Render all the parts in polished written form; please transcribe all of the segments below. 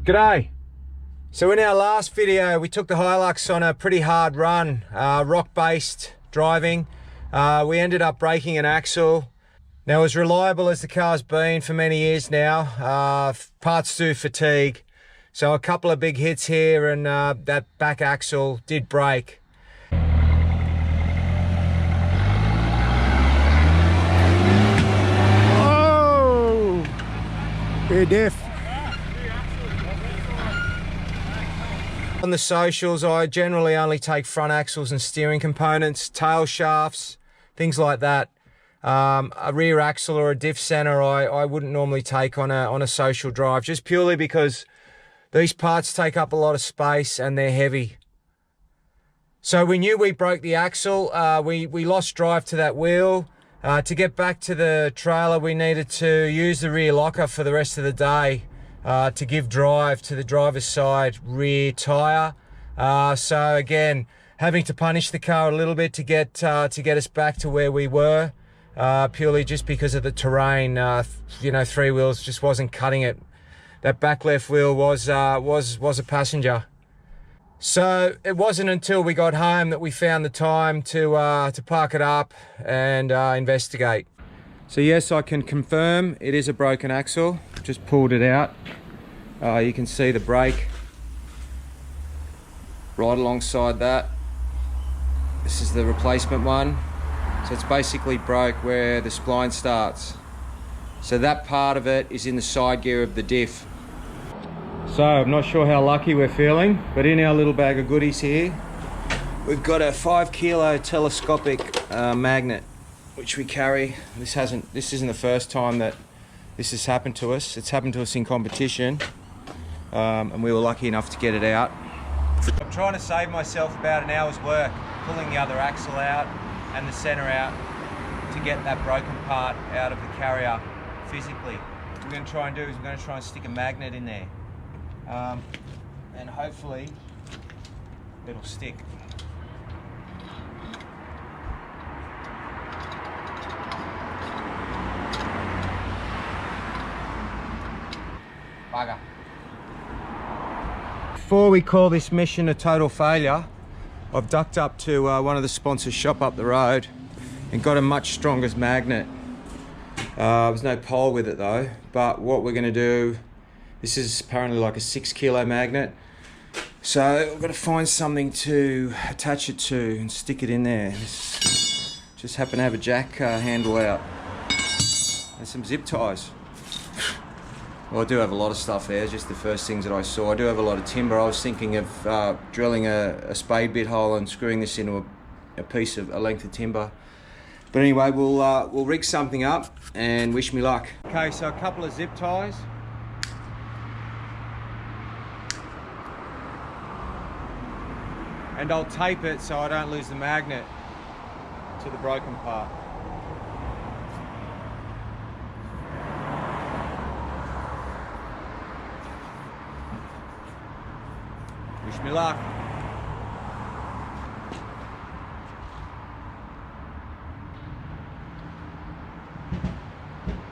G'day. So in our last video, we took the Hilux on a pretty hard run, rock-based driving. We ended up breaking an axle. Now, as reliable as the car's been for many years now, parts do fatigue. So a couple of big hits here and that back axle did break. Oh! Big diff. On the socials, I generally only take front axles and steering components, tail shafts, things like that. A rear axle or a diff center I wouldn't normally take on a social drive, just purely because these parts take up a lot of space and they're heavy. So we knew we broke the axle. We lost drive to that wheel. To get back to the trailer, we needed to use the rear locker for the rest of the day to give drive to the driver's side rear tire. So again, having to punish the car a little bit to get us back to where we were, purely just because of the terrain. You know, three wheels just wasn't cutting it. That back left wheel was a passenger. So it wasn't until we got home that we found the time to park it up and investigate. So yes, I can confirm it is a broken axle. Just pulled it out. You can see the brake right alongside that. This is the replacement one. So it's basically broke where the spline starts. So that part of it is in the side gear of the diff. So I'm not sure how lucky we're feeling, but in our little bag of goodies here, we've got a 5 kilo telescopic magnet, which we carry. This isn't the first time that this has happened to us. It's happened to us in competition, and we were lucky enough to get it out. I'm trying to save myself about an hour's work, pulling the other axle out and the center out to get that broken part out of the carrier physically. What we're going to try and do is we're going to try and stick a magnet in there, and hopefully it'll stick. Bugger. Before we call this mission a total failure, I've ducked up to one of the sponsors' shop up the road and got a much stronger magnet. There's no pole with it though, but what we're going to do, this is apparently like a 6 kilo magnet, so we've got to find something to attach it to and stick it in there. Just happen to have a jack handle out and some zip ties. Well, I do have a lot of stuff there, just the first things that I saw. I do have a lot of timber. I was thinking of drilling a spade bit hole and screwing this into a length of timber. But anyway, we'll rig something up and wish me luck. Okay, so a couple of zip ties. And I'll tape it so I don't lose the magnet to the broken part. Wish me luck.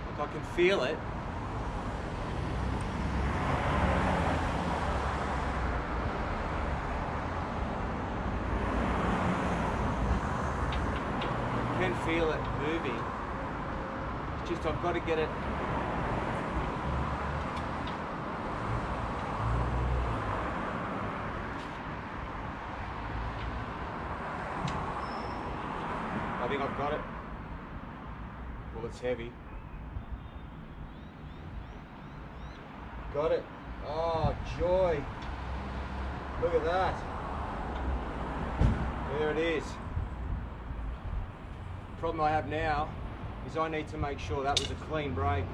Look, I can feel it. I can feel it moving. It's just I've got to get it. I think I've got it. Well, it's heavy. Got it. Oh, joy. Look at that. There it is. The problem I have now is I need to make sure that was a clean break.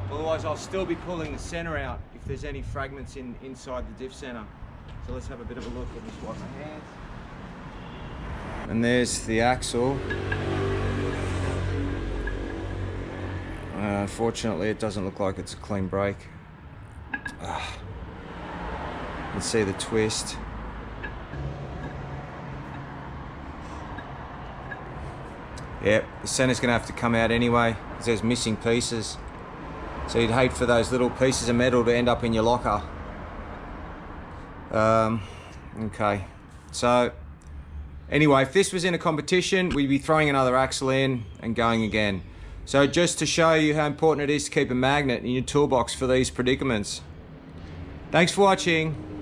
Otherwise, I'll still be pulling the center out if there's any fragments inside the diff center. So let's have a bit of a look. Let me just wipe my hands. And there's the axle. Unfortunately, it doesn't look like it's a clean break. You can see the twist. Yep, the center's gonna have to come out anyway because there's missing pieces. So you'd hate for those little pieces of metal to end up in your locker. Okay, so anyway, if this was in a competition, we'd be throwing another axle in and going again. So just to show you how important it is to keep a magnet in your toolbox for these predicaments. Thanks for watching.